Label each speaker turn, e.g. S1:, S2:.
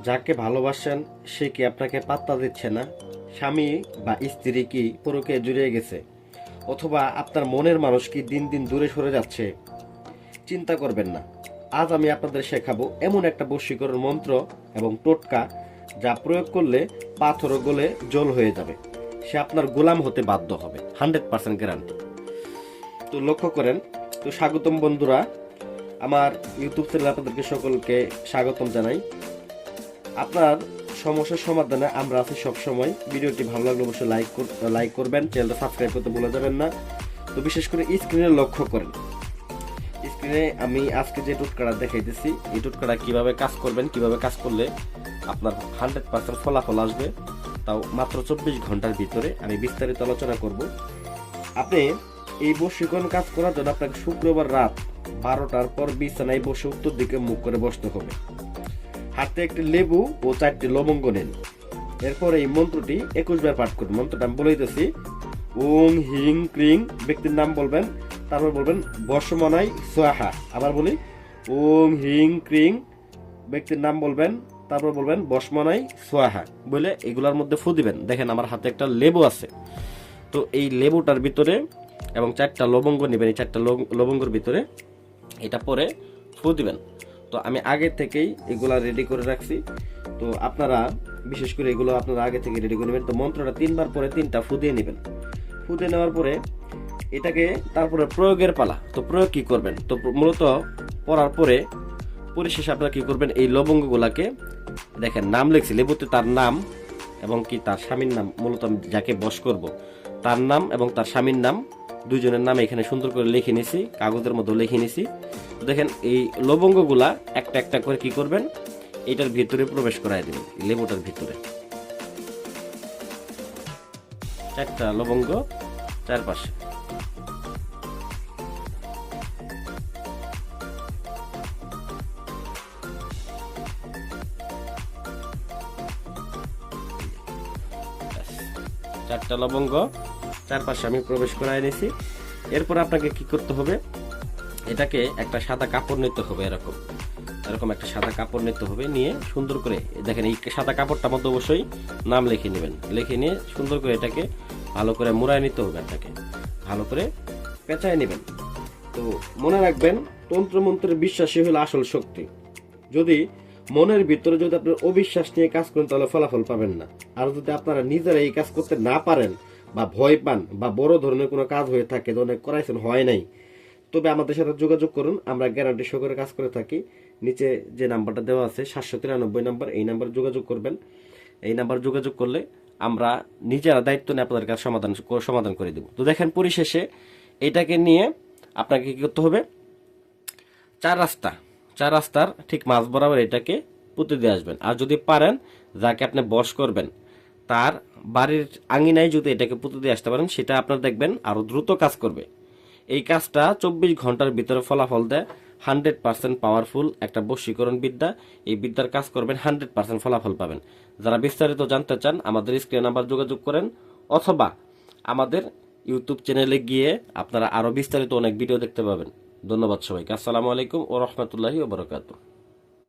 S1: যাকে ভালোবাসেন সে কি আপনাকে পাত্তা দিচ্ছে না? স্বামী বা স্ত্রী কি পরকে জুড়িয়ে গেছে? অথবা আপনার মনের মানুষ কি দিন দিন দূরে সরে যাচ্ছে? চিন্তা করবেন না। আজ আমি আপনাদের শেখাবো এমন একটা বশীকরণ মন্ত্র এবং টোটকা যা প্রয়োগ করলে পাথরও গলে জল হয়ে যাবে। সে আপনার গোলাম হতে বাধ্য হবে, 100% গ্যারান্টি। তো লক্ষ্য করেন। তো স্বাগতম বন্ধুরা, আমার ইউটিউব চ্যানেলে আপনাদেরকে সকলকে স্বাগতম জানাই। আপনার সমস্যার সমাধানে আমরা আছি সবসময়। ভিডিওটি ভালো লাগলে অবশ্যই লাইক করবেন, চ্যানেলটা সাবস্ক্রাইব করতে ভুলে যাবেন না। তো বিশেষ করে স্ক্রিনে লক্ষ্য করেন। স্ক্রিনে আমি আজকে যে টোটকাটা দেখাইতেছি, এই টোটকাটা কিভাবে কাজ করবেন, কিভাবে কাজ করলে আপনার 100% ফলাফল আসবে, তাও মাত্র 24 ঘন্টার ভিতরে আমি বিস্তারিত আলোচনা করব। আপনি এই বশীকরণ কাজ করার জন্য আপনাকে শুক্রবার রাত 12টার পর বিছানায় বসে উত্তর দিকে মুখ করে বসতে হবে। হাতে একটি লেবু ও 4টি লবঙ্গ নেন। এরপর এই মন্ত্রটি 21 বার পাঠ করুন। মন্ত্রটা আমি বলে দিতেছি। ওং হিং ক্রিং, ব্যক্তির নাম বলবেন, তারপর বলবেন বর্ষমনাই সোয়াহা। আবার বলি, ওং হিং ক্রিং, ব্যক্তির নাম বলবেন, তারপর বলবেন বর্ষমনাই সোয়াহা বলে এগুলার মধ্যে ফু দিবেন। দেখেন আমার হাতে একটা লেবু আছে। তো এই লেবুটার ভিতরে এবং 4টা লবঙ্গ নেবেন। এই 4টা লবঙ্গের ভিতরে এটা পরে ফু দিবেন। তো আমি আগে থেকেই এগুলা রেডি করে রাখছি। তো আপনারা বিশেষ করে এগুলো আপনারা আগে থেকে রেডি করে নেবেন। তো মন্ত্রটা 3বার পরে 3টা ফু দিয়ে নেবেন। ফু দিয়ে নেওয়ার পরে এটাকে তারপরে প্রয়োগের পালা। তো প্রয়োগ কি করবেন? তো মূলত পড়ার পরে পরিশেষে আপনারা কি করবেন, এই লবঙ্গগুলাকে দেখেন নাম লিখছি লেবুতে, তার নাম এবং কি তার স্বামীর নাম, মূলত আমি যাকে বশ করব তার নাম এবং তার স্বামীর নাম, দুইজনের নাম এখানে সুন্দর করে লিখে নিছি, কাগজের মধ্যে লিখে নিছি। তো দেখেন এই লবঙ্গগুলা একটা একটা করে কি করবেন, এটার ভিতরে প্রবেশ করায় দিবেন, লেবুটার ভিতরে। 4টা লবঙ্গ চারপাশে। চারটা লবঙ্গ চারপাশে আমি প্রবেশ করায় নিছি। এরপর আপনাকে কি করতে হবে, এটাকে একটা সাদা কাপড় নিতে হবে। এরকম এরকম একটা সাদা কাপড় নিতে হবে। নিয়ে সুন্দর করে দেখেন এই সাদা কাপড়টার মধ্যে অবশ্যই নাম লিখে নেবেন। লিখে নিয়ে সুন্দর করে এটাকে ভালো করে মুড়ায় নিতে হবে, এটাকে ভালো করে পেঁচায় নেবেন। তো মনে রাখবেন, তন্ত্রমন্ত্রের বিশ্বাসী হলো আসল শক্তি। যদি মনের ভিতরে যদি আপনার অবিশ্বাস নিয়ে কাজ করেন তাহলে ফলাফল পাবেন না। আর যদি আপনারা নিজেরা এই কাজ করতে না পারেন বা ভয় পান বা বড় ধরনের কোনো কাজ হয়ে থাকে, অনেক করাইছেন হয় নাই, তবে আমাদের সাথে যোগাযোগ করুন। আমরা গ্যারান্টি সহকারে কাজ করে থাকি। নিচে যে নাম্বারটা দেওয়া আছে 793 নাম্বার, এই নাম্বারে যোগাযোগ করবেন। এই নাম্বার যোগাযোগ করলে আমরা নিজেরা দায়িত্ব নিয়ে আপনাদের কাছে সমাধান করে দেব। তো দেখেন পরিশেষে এটাকে নিয়ে আপনাকে কি করতে হবে, চার রাস্তার ঠিক মাঝ বরাবর এটাকে পুঁতে দিয়ে আসবেন। আর যদি পারেন যাকে আপনি বশ করবেন তার বাড়ির আঙিনায় যদি এটাকে পুঁতে দিয়ে আসতে পারেন, সেটা আপনার দেখবেন আরো দ্রুত কাজ করবে। এই কাজটা 24 ঘন্টার ভিতরে ফলাফল দেয়। 100% পাওয়ারফুল একটা বশীকরণ বিদ্যা। এই বিদ্যার কাজ করবেন, 100% ফলাফল পাবেন। যারা বিস্তারিত জানতে চান আমাদের স্ক্রিনে নাম্বার যোগাযোগ করেন, অথবা আমাদের ইউটিউব চ্যানেলে গিয়ে আপনারা আরো বিস্তারিত অনেক ভিডিও দেখতে পাবেন। ধন্যবাদ সবাইকে। আসসালামু আলাইকুম ও রহমতুল্লাহি ওয়া বারাকাতুহু।